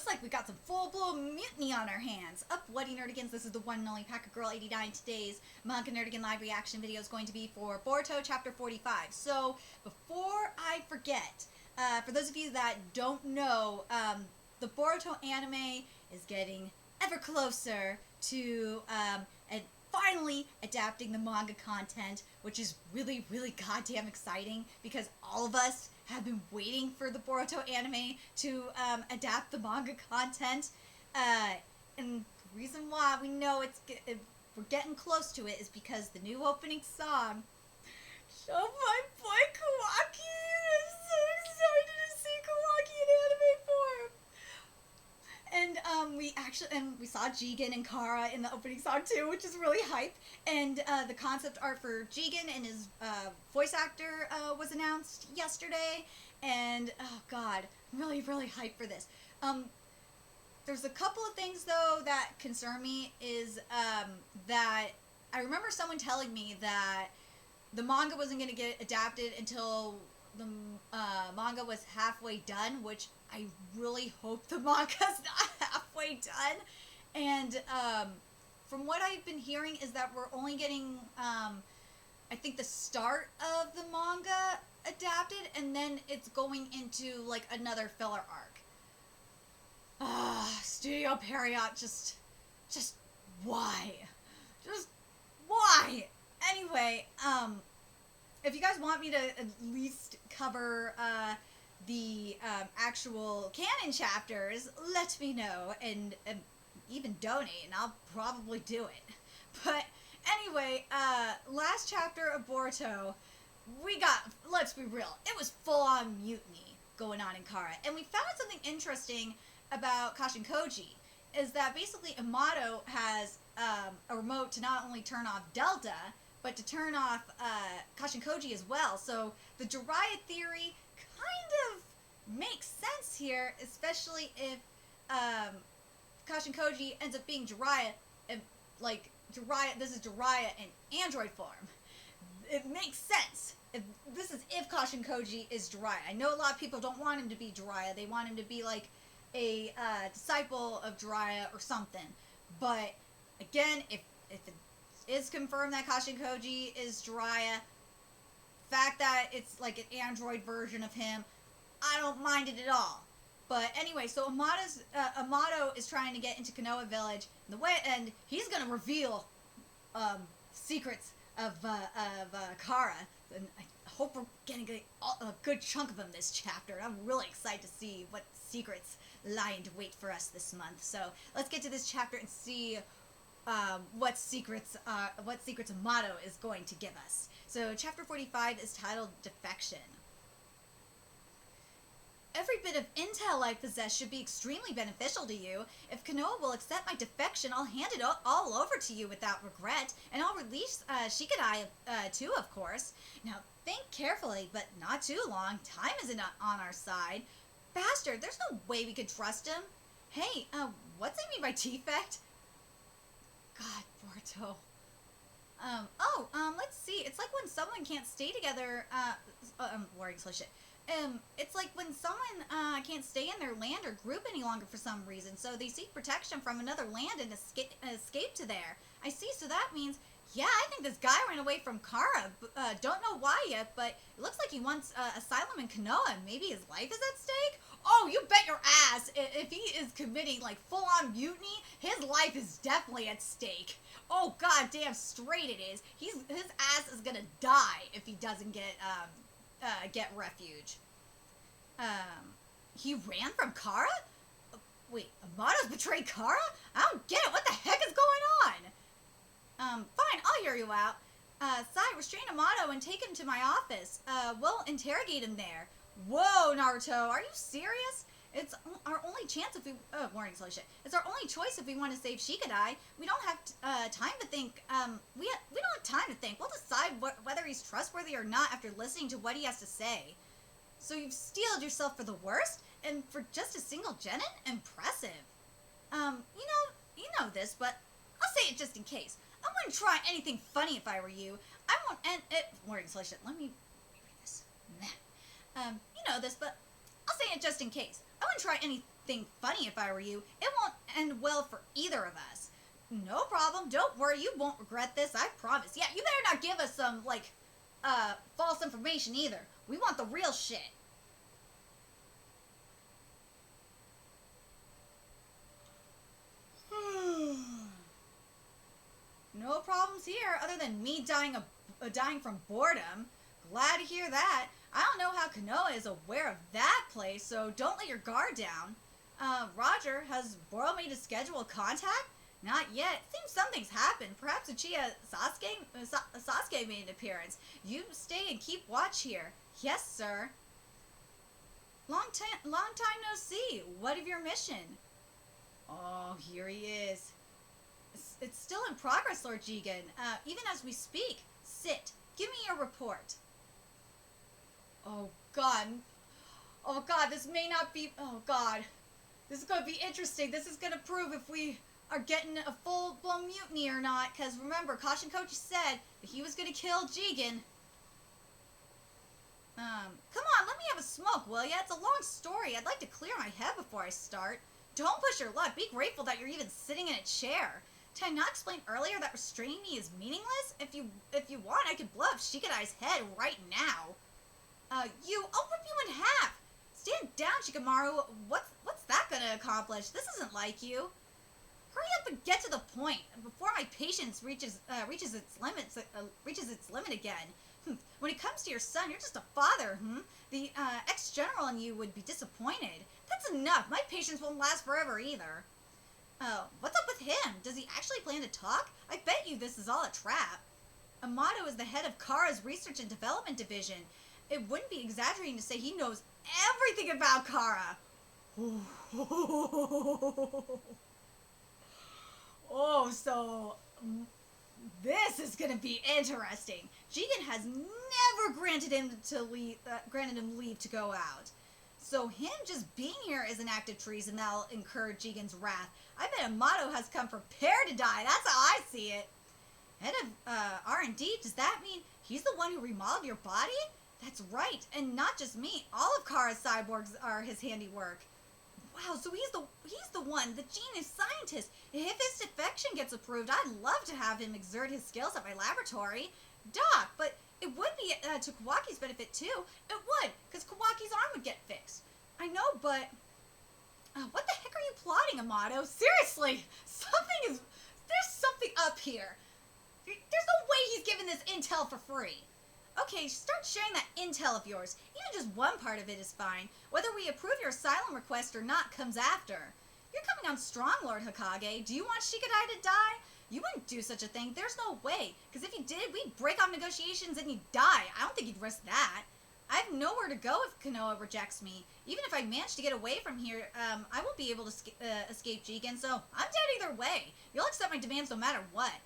like we got some full-blown mutiny on our hands. Up, Bloody Nerdigans, this is the one and only Pack of Girl 89. Today's Manga Nerdigan live reaction video is going to be for Boruto Chapter 45. So, before I forget, for those of you that don't know, the Boruto anime is getting ever closer to finally adapting the manga content, which is really, really goddamn exciting because all of us have been waiting for the Boruto anime to adapt the manga content. And the reason why we know we're getting close to it is because the new opening song, Show My Boy Kawaki. I'm so excited to see Kawaki in anime form. And we saw Jigen and Kara in the opening song too, which is really hype. And the concept art for Jigen and his voice actor was announced yesterday. And oh god, I'm really, really hyped for this. There's a couple of things though that concern me. Is that I remember someone telling me that the manga wasn't going to get adapted until the manga was halfway done, which I really hope the manga's not halfway done. And from what I've been hearing is that we're only getting, I think, the start of the manga adapted, and then it's going into, like, another filler arc. Studio Period, just why? Just why? Anyway, if you guys want me to at least cover the actual canon chapters, let me know, and even donate, and I'll probably do it. But anyway, last chapter of Boruto, let's be real, it was full-on mutiny going on in Kara, and we found something interesting about Kashin Koji, is that basically Amado has a remote to not only turn off Delta, but to turn off Kashin Koji as well. So the Jiraiya theory kind of makes sense here, especially if Kashin Koji ends up being Jiraiya, and like this is Jiraiya in android form. It makes sense. This is if Kashin Koji is Jiraiya. I know a lot of people don't want him to be Jiraiya. They want him to be like a disciple of Jiraiya or something. But again, if it is confirmed that Kashin Koji is Jiraiya, fact that it's like an android version of him, I don't mind it at all. But anyway, so Amado is trying to get into Konoha Village, and he's gonna reveal secrets of Kara, and I hope we're getting a good chunk of them this chapter. I'm really excited to see what secrets lie in wait for us this month. So let's get to this chapter and see what secrets Amado is going to give us. So chapter 45 is titled Defection. Every bit of intel I possess should be extremely beneficial to you. If Konoha will accept my defection, I'll hand it all over to you without regret, and I'll release Shikadai too, of course. Now, think carefully, but not too long. Time isn't on our side. Bastard, there's no way we could trust him. Hey, what's it mean by defect? God, Boruto. Let's see. It's like when someone can't stay together, worrying slow shit. It's like when someone can't stay in their land or group any longer for some reason, so they seek protection from another land and escape to there. I see, so that means, yeah, I think this guy ran away from Kara. Don't know why yet, but it looks like he wants asylum in Konoha. Maybe his life is at stake? Oh, you bet your ass. If he is committing, like, full-on mutiny, his life is definitely at stake. Oh, goddamn straight it is. His ass is gonna die if he doesn't get refuge. He ran from Kara? Wait, Amado's betrayed Kara? I don't get it. What the heck is going on? Fine, I'll hear you out. Sai, restrain Amado and take him to my office. We'll interrogate him there. Whoa, Naruto, are you serious? It's our only chance if we... warning, slow shit. It's our only choice if we want to save Shikadai. We don't have time to think. We don't have time to think. We'll decide whether he's trustworthy or not after listening to what he has to say. So you've steeled yourself for the worst? And for just a single genin? Impressive. You know this, but I'll say it just in case. I wouldn't try anything funny if I were you. I won't end it... Warning, slow shit. Let me read this. You know this, but I'll say it just in case. I wouldn't try anything funny if I were you. It won't end well for either of us. No problem. Don't worry. You won't regret this. I promise. Yeah, you better not give us some, like, false information either. We want the real shit. No problems here, other than me dying from boredom. Glad to hear that. I don't know how Konoha is aware of that place, so don't let your guard down. Roger, has Boro made a scheduled contact? Not yet. Seems something's happened. Perhaps Uchiha Sasuke made an appearance. You stay and keep watch here. Yes, sir. Long time no see. What of your mission? Oh, here he is. It's still in progress, Lord Jigen. Even as we speak. Sit. Give me your report. Oh, God. Oh, God, this may not be... Oh, God. This is going to be interesting. This is going to prove if we are getting a full-blown mutiny or not. Because remember, Kashin Koji said that he was going to kill Jigen. Come on, let me have a smoke, will ya? It's a long story. I'd like to clear my head before I start. Don't push your luck. Be grateful that you're even sitting in a chair. Did I not explain earlier that restraining me is meaningless? If you want, I could blow up Shikadai's head right now. I'll rip you in half. Stand down, Shikamaru. What's that gonna accomplish? This isn't like you. Hurry up and get to the point before my patience reaches its limit again. When it comes to your son, you're just a father, The ex-general in you would be disappointed. That's enough. My patience won't last forever either. Oh, what's up with him? Does he actually plan to talk? I bet you this is all a trap. Amado is the head of Kara's Research and Development Division. It wouldn't be exaggerating to say he knows everything about Kara. Oh, so this is gonna be interesting. Jigen has never granted him leave to go out. So him just being here is an act of treason that'll incur Jigen's wrath. I bet Amado has come prepared to die. That's how I see it. Head of R&D, does that mean he's the one who remodeled your body? That's right, and not just me. All of Kara's cyborgs are his handiwork. Wow, so he's the one, the genius scientist. If his defection gets approved, I'd love to have him exert his skills at my laboratory. Doc, but it would be to Kawaki's benefit too. It would, because Kawaki's arm would get fixed. I know, but what the heck are you plotting, Amado? Seriously, there's something up here. There's no way he's giving this intel for free. Okay, start sharing that intel of yours. Even just one part of it is fine. Whether we approve your asylum request or not comes after. You're coming on strong, Lord Hokage. Do you want Shikadai to die? You wouldn't do such a thing. There's no way. Because if you did, we'd break off negotiations and you'd die. I don't think you'd risk that. I have nowhere to go if Konoha rejects me. Even if I manage to get away from here, I won't be able to escape Jigen, so I'm dead either way. You'll accept my demands no matter what.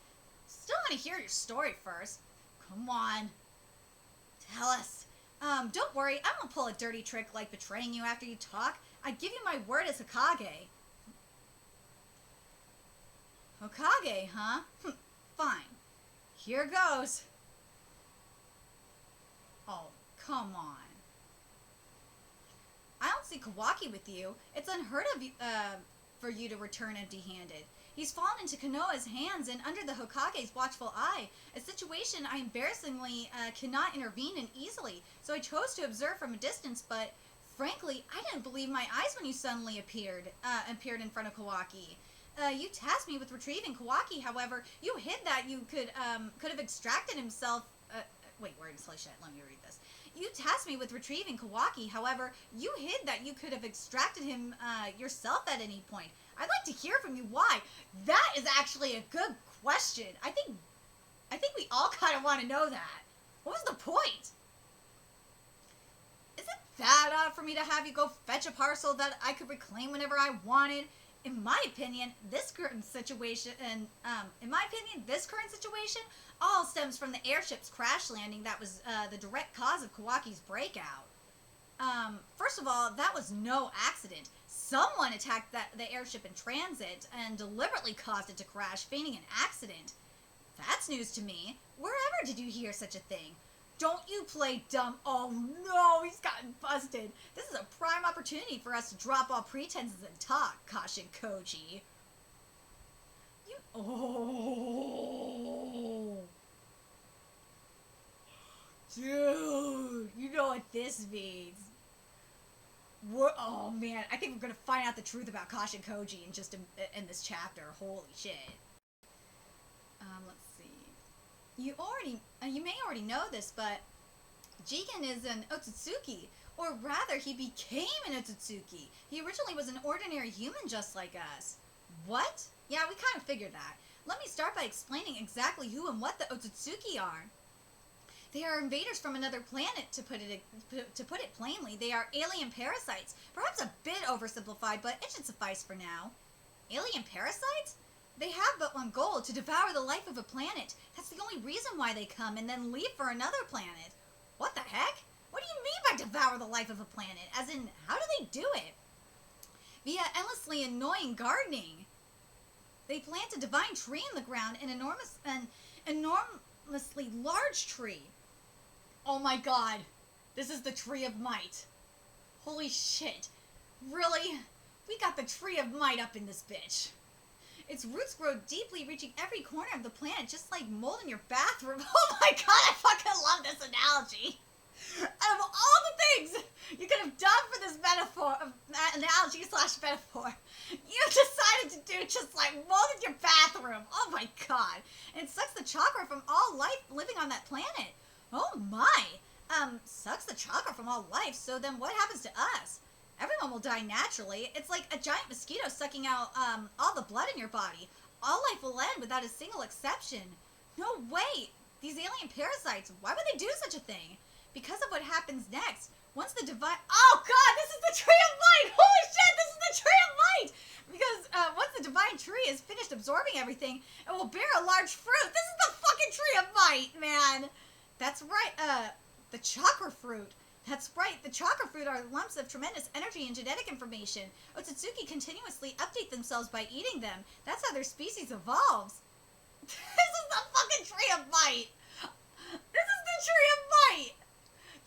Still want to hear your story first. Come on. Tell us. Don't worry, I won't pull a dirty trick like betraying you after you talk. I give you my word as Hokage. Hokage, huh? Fine. Here goes. Oh, come on. I don't see Kawaki with you. It's unheard of for you to return empty-handed. He's fallen into Konoha's hands and under the Hokage's watchful eye, a situation I embarrassingly cannot intervene in easily, so I chose to observe from a distance, but frankly, I didn't believe my eyes when you suddenly appeared in front of Kawaki. You tasked me with retrieving Kawaki, however, you hid that you could have extracted himself... wait, where is shit? Let me read this. You tasked me with retrieving Kawaki, however, you hid that you could have extracted him yourself at any point. I'd like to hear from you why. That is actually a good question. I think we all kind of want to know that. What was the point? Is it that odd for me to have you go fetch a parcel that I could reclaim whenever I wanted? In my opinion, this current situation all stems from the airship's crash landing that was the direct cause of Kawaki's breakout. First of all, that was no accident. Someone attacked the airship in transit and deliberately caused it to crash, feigning an accident. That's news to me. Wherever did you hear such a thing? Don't you play dumb. Oh no, he's gotten busted. This is a prime opportunity for us to drop all pretenses and talk, Kashin Koji. You... Oh... Dude, you know what this means. Oh man, I think we're gonna find out the truth about Kashin Koji in this chapter. Holy shit. Let's see. You may already know this, but Jigen is an Otsutsuki, or rather, he became an Otsutsuki. He originally was an ordinary human just like us. What? Yeah, we kind of figured that. Let me start by explaining exactly who and what the Otsutsuki are. They are invaders from another planet, to put it plainly. They are alien parasites. Perhaps a bit oversimplified, but it should suffice for now. Alien parasites? They have but one goal, to devour the life of a planet. That's the only reason why they come and then leave for another planet. What the heck? What do you mean by devour the life of a planet? As in, how do they do it? Via endlessly annoying gardening. They plant a divine tree in the ground, an enormously large tree. Oh my god. This is the Tree of Might. Holy shit. Really? We got the Tree of Might up in this bitch. Its roots grow deeply, reaching every corner of the planet, just like mold in your bathroom. Oh my god, I fucking love this analogy. Out of all the things you could have done for this analogy/metaphor, you decided to do just like mold in your bathroom. Oh my god. And it sucks the chakra from all life living on that planet. Oh my. Sucks the chakra from all life, so then what happens to us? Everyone will die naturally. It's like a giant mosquito sucking out all the blood in your body. All life will end without a single exception. No way! These alien parasites, why would they do such a thing? Because of what happens next. Once the divine... Oh god, this is the Tree of Might! Holy shit, this is the Tree of Might! Because once the divine tree is finished absorbing everything, it will bear a large fruit. This is the fucking Tree of Might, man! That's right, the chakra fruit. That's right, the chakra fruit are lumps of tremendous energy and genetic information. Otsutsuki continuously update themselves by eating them. That's how their species evolves. This is the fucking Tree of Might! This is the Tree of Might!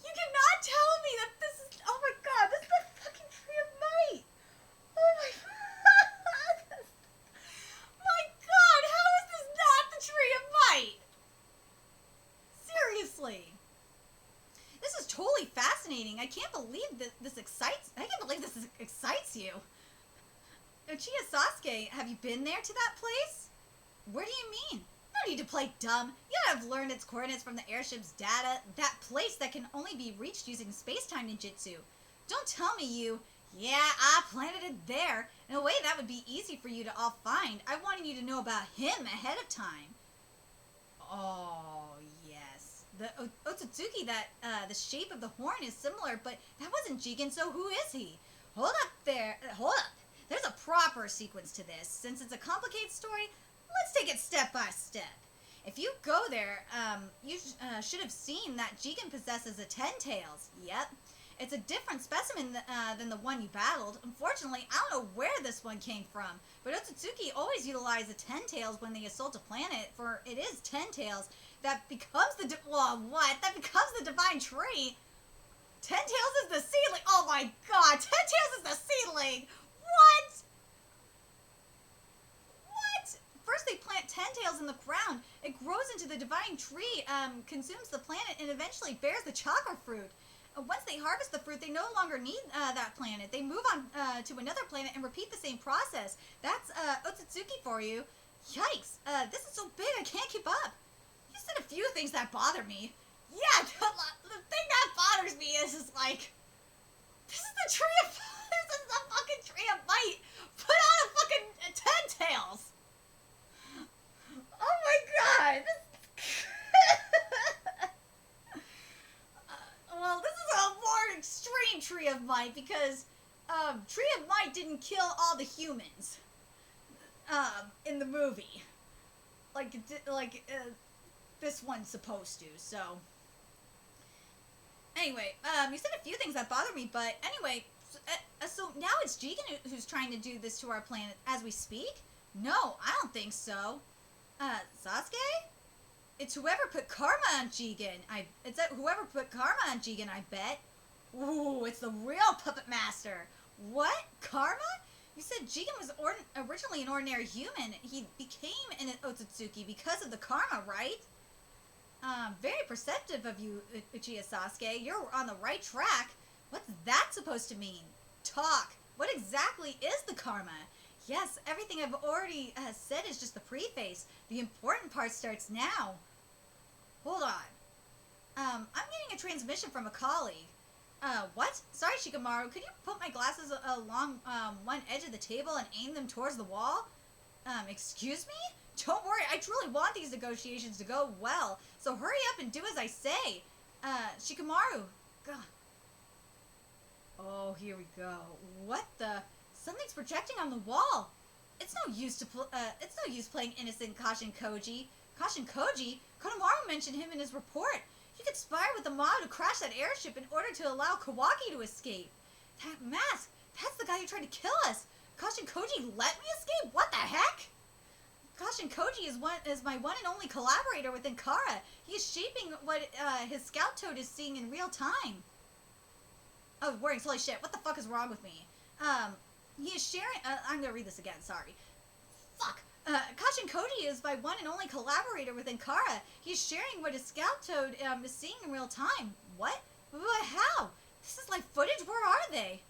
You cannot tell me that this is... Oh my god, this is the fucking Tree of Might! Oh my god! My god, how is this not the Tree of Might? Seriously. This is totally fascinating. I can't believe that this excites you. Uchiha Sasuke, have you been there to that place? Where do you mean? No need to play dumb. You have learned its coordinates from the airship's data. That place that can only be reached using space-time ninjutsu. Don't tell me you... Yeah, I planted it there. In a way, that would be easy for you to all find. I wanted you to know about him ahead of time. Oh, yes. The Otsutsuki the shape of the horn is similar, but that wasn't Jigen, so who is he? Hold up there. Hold up. There's a proper sequence to this. Since it's a complicated story, let's take it step by step. If you go there, you should have seen that Jigen possesses a Ten-Tails. Yep. It's a different specimen than the one you battled. Unfortunately, I don't know where this one came from, but Otsutsuki always utilize the Ten-Tails when they assault a planet, for it is Ten-Tails that becomes the divine tree. Ten-Tails is the seedling. Oh my god, Ten-Tails is the seedling. What? First they plant Ten-Tails in the ground. It grows into the divine tree, consumes the planet, and eventually bears the chakra fruit. Once they harvest the fruit, they no longer need that planet. They move on to another planet and repeat the same process. That's Otsutsuki for you. Yikes, this is so big I can't keep up. You said a few things that bother me. Yeah, the thing that bothers me is like, this is the fucking Tree of Might. Put on a fucking Ten-Tails. Oh my god! Well, this is a more extreme Tree of Might because Tree of Might didn't kill all the humans in the movie, like this one's supposed to. So anyway, you said a few things that bother me, but anyway, so now it's Jigen who's trying to do this to our planet as we speak? No, I don't think so. Sasuke? It's whoever put karma on Jigen. It's whoever put karma on Jigen, I bet. Ooh, it's the real puppet master. What? Karma? You said Jigen was originally an ordinary human. He became an Otsutsuki because of the karma, right? Very perceptive of you, Uchiha Sasuke. You're on the right track. What's that supposed to mean? Talk. What exactly is the karma? Yes, everything I've already said is just the preface. The important part starts now. Hold on. I'm getting a transmission from a colleague. What? Sorry, Shikamaru. Could you put my glasses along one edge of the table and aim them towards the wall? Excuse me? Don't worry, I truly want these negotiations to go well. So hurry up and do as I say. Shikamaru. God. Oh, here we go. What the? Something's projecting on the wall. It's no use playing innocent Kashin Koji. Kashin Koji? Konohamaru mentioned him in his report. He conspired with Amado to crash that airship in order to allow Kawaki to escape. That mask, that's the guy who tried to kill us. Kashin Koji let me escape? What the heck? Kashin Koji is my one and only collaborator within Kara. He is shaping what his scout toad is seeing in real time. Oh, words, holy shit, what the fuck is wrong with me? He is sharing, I'm gonna read this again, sorry. Fuck. Kashin Koji is my one and only collaborator within Kara. He is sharing what his scout toad is seeing in real time. What? But how? This is like footage, where are they?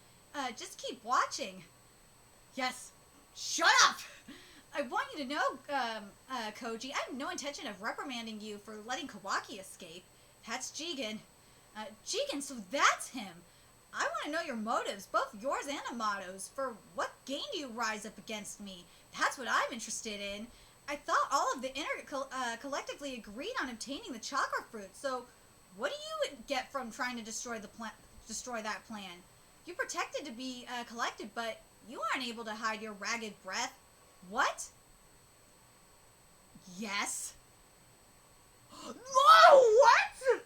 Just keep watching. Yes. Shut up! I want you to know, Koji, I have no intention of reprimanding you for letting Kawaki escape. That's Jigen. Jigen, so that's him. I want to know your motives, both yours and Amado's. For what gain do you rise up against me? That's what I'm interested in. I thought all of the inner collectively agreed on obtaining the chakra fruit. So, what do you get from trying to destroy that plan? You pretended to be collected, but you aren't able to hide your ragged breath. What? Yes. No, what?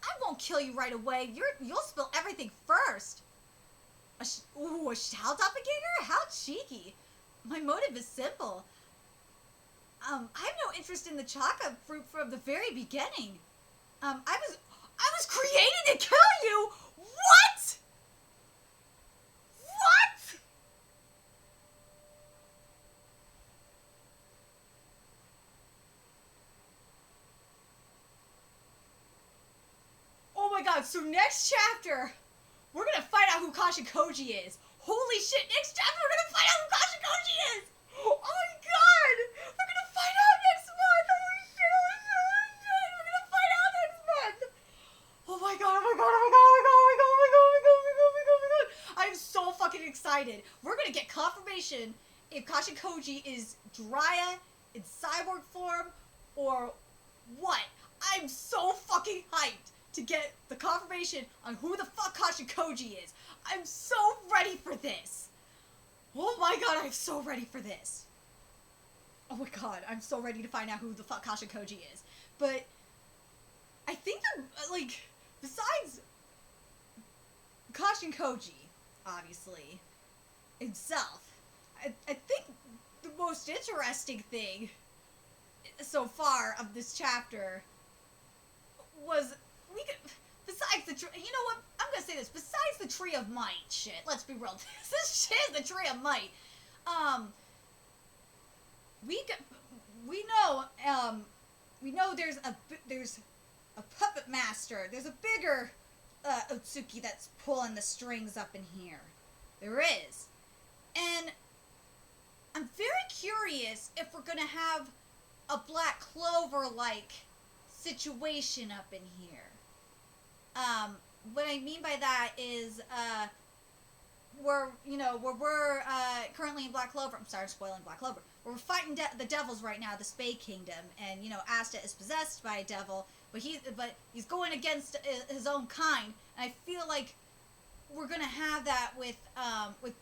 I won't kill you right away. You'll spill everything first. A Shao doppelganger? How cheeky. My motive is simple. I have no interest in the chakra fruit from the very beginning. I was created to kill you. What? What? Oh my god, so next chapter, we're gonna find out who Kashin Koji is. Holy shit, next chapter we're gonna find out who Kashin Koji is! Oh my god! We're gonna find out next month! Holy shit, holy shit, holy shit! We're gonna find out next month! Oh my god, oh my god, oh my god, oh my god, oh my god, oh my god, oh my god, oh my god, oh my god, oh my god! I'm so fucking excited. We're gonna get confirmation if Kashin Koji is Jiraiya in cyborg form or what. I'm so fucking hyped to get the confirmation on who the fuck Kashin Koji is. I'm so ready for this. Oh my god, I'm so ready for this. Oh my god, I'm so ready to find out who the fuck Kashin Koji is. But I think that, like, besides Kashin Koji, obviously, himself, I think the most interesting thing so far of this chapter was besides the you know what, I'm gonna say this, besides the Tree of Might shit, let's be real, this shit is the Tree of Might. We know there's a puppet master, there's a bigger Otsutsuki that's pulling the strings up in here. There is. And I'm very curious if we're gonna have a Black Clover-like situation up in here. What I mean by that is, we're currently in Black Clover. I'm sorry, spoiling Black Clover. We're fighting the devils right now, the Spade Kingdom, and Asta is possessed by a devil, but he's going against his own kind. And I feel like we're gonna have that with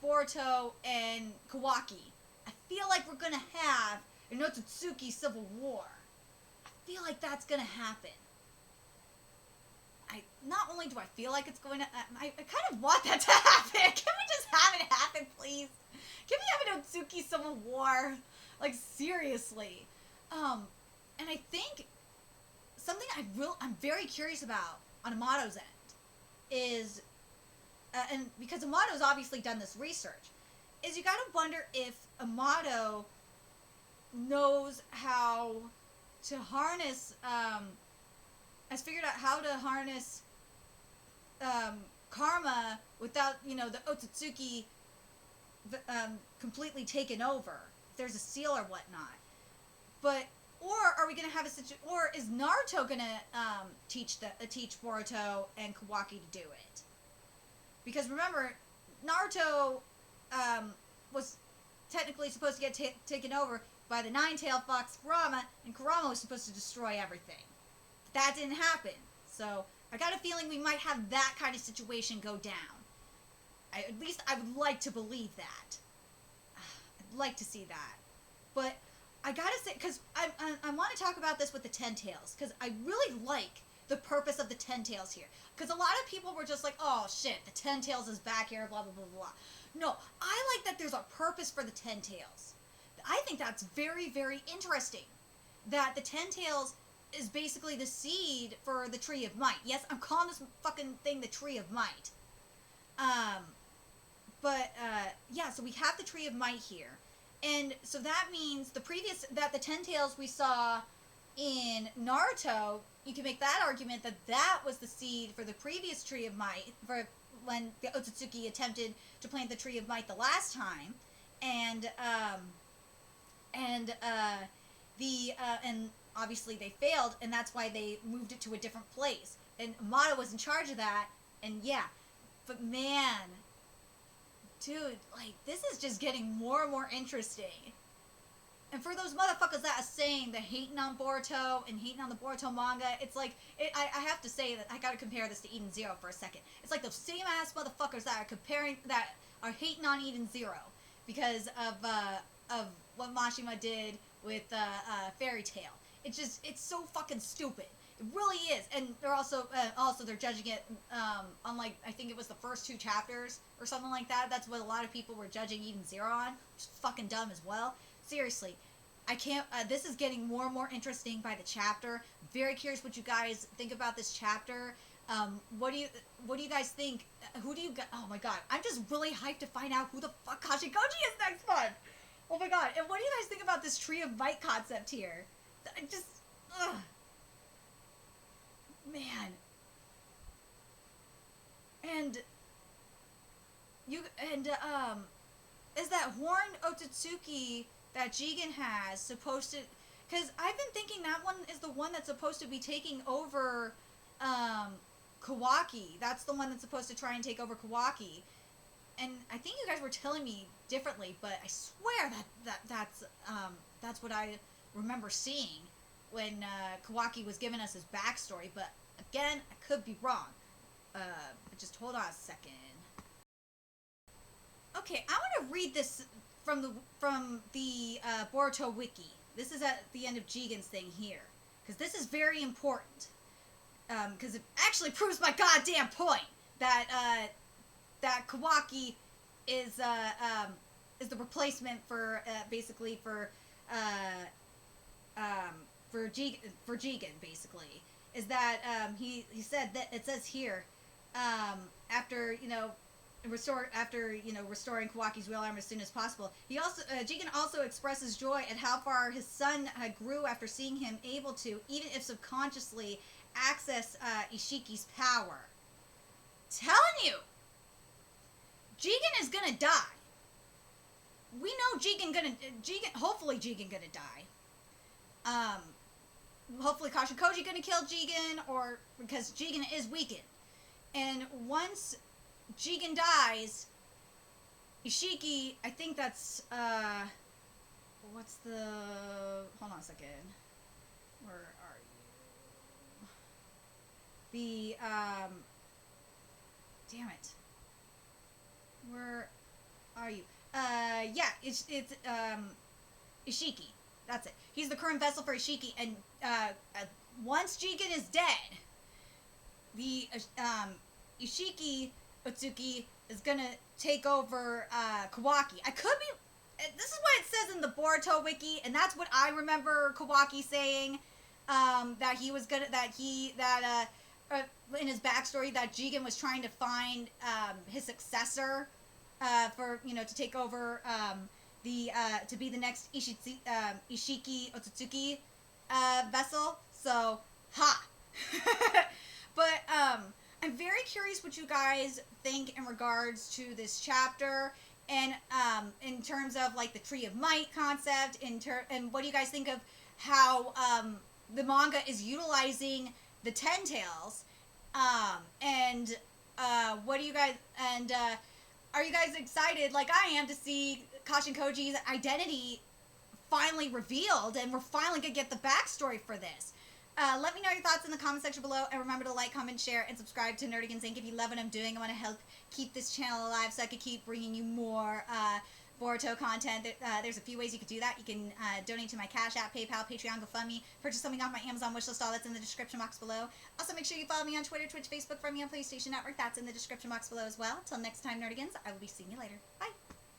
Boruto and Kawaki. I feel like we're gonna have an Otsutsuki civil war. I feel like that's gonna happen. Not only do I feel like it's going to, I kind of want that to happen. Can we just have it happen, please? Can we have an Otsutsuki civil war? Like, seriously. And I think something I'm very curious about on Amado's end is, and because Amado's obviously done this research, is you gotta wonder if Amado knows how to harness, has figured out how to harness karma without, the Otsutsuki completely taken over. If there's a seal or whatnot. But, or are we going to have or is Naruto going to teach Boruto and Kawaki to do it? Because remember, Naruto was technically supposed to get taken over by the nine-tailed fox Kurama, and Kurama was supposed to destroy everything. But that didn't happen. So I got a feeling we might have that kind of situation go down. At least I would like to believe that. I'd like to see that. But I gotta say, because I want to talk about this with the Ten Tails, because I really like the purpose of the Ten Tails here. Because a lot of people were just like, oh shit, the Ten Tails is back here, blah, blah, blah, blah. No, I like that there's a purpose for the Ten Tails. I think that's very, very interesting. That the Ten Tails is basically the seed for the Tree of Might. Yes, I'm calling this fucking thing the Tree of Might. Yeah, so we have the Tree of Might here. And so that means the Ten Tails we saw in Naruto, you can make that argument that was the seed for the previous Tree of Might, for when the Otsutsuki attempted to plant the Tree of Might the last time. And obviously they failed, and that's why they moved it to a different place. And Amado was in charge of that, and yeah. But man, dude, like, this is just getting more and more interesting. And for those motherfuckers that are saying they're hating on Boruto and hating on the Boruto manga, it's like, I have to say that I gotta compare this to Eden Zero for a second. It's like those same ass motherfuckers that are hating on Eden Zero because of what Mashima did with Fairy Tail. It's so fucking stupid. It really is. And they're also they're judging it on, like, I think it was the first 2 chapters or something like that. That's what a lot of people were judging Eden Zero on, which is fucking dumb as well. Seriously, I can't. This is getting more and more interesting by the chapter. Very curious what you guys think about this chapter. What do you guys think? Who do you? Oh my god, I'm just really hyped to find out who the fuck Kashin Koji is next month. Oh my god, and what do you guys think about this Tree of Might concept here? Ugh. Man. Is that horned Otsutsuki that Jigen has supposed to... Because I've been thinking that one is the one that's supposed to be taking over, Kawaki. That's the one that's supposed to try and take over Kawaki. And I think you guys were telling me differently, but I swear that's what I remember seeing when Kawaki was giving us his backstory. But again, I could be wrong. Just hold on a second. Okay, I want to read this from the Boruto wiki. This is at the end of Jigen's thing here, because this is very important. Because it actually proves my goddamn point that that Kawaki is the replacement for basically for Jigen, basically. Is that he said that it says here after restoring Kawaki's real armor as soon as possible. He also Jigen also expresses joy at how far his son grew after seeing him able to, even if subconsciously, access Ishiki's power. Telling you, Jigen is gonna die. We know hopefully Jigen gonna die. Hopefully Kashin Koji gonna kill Jigen, or because Jigen is weakened. And once Jigen dies, Ishiki, I think that's, what's the, hold on a second. Where are you? Damn it. Where are you? Yeah, it's Ishiki. That's it. He's the current vessel for Ishiki, and, once Jigen is dead, the, Ishiki Otsuki is gonna take over, Kawaki. I could be, this is what it says in the Boruto wiki, and that's what I remember Kawaki saying, that he was gonna, in his backstory, that Jigen was trying to find his successor for, to take over to be the next Ishiki Otsutsuki vessel. So, ha! But I'm very curious what you guys think in regards to this chapter, and in terms of like the Tree of Might concept, and what do you guys think of how the manga is utilizing the Ten Tails, and what do you guys, and are you guys excited like I am to see Kashin Koji's identity finally revealed, and we're finally gonna get the backstory for this? Let me know your thoughts in the comment section below, and remember to like, comment, share, and subscribe to Nerdigans Inc. If you love what I'm doing, I want to help keep this channel alive so I can keep bringing you more Boruto content. There's a few ways you could do that. You can donate to my Cash App, PayPal, Patreon, GoFundMe, purchase something off my Amazon wishlist, all that's in the description box below. Also, make sure you follow me on Twitter, Twitch, Facebook, find me on PlayStation Network, that's in the description box below as well. Until next time, Nerdigans, I will be seeing you later. Bye!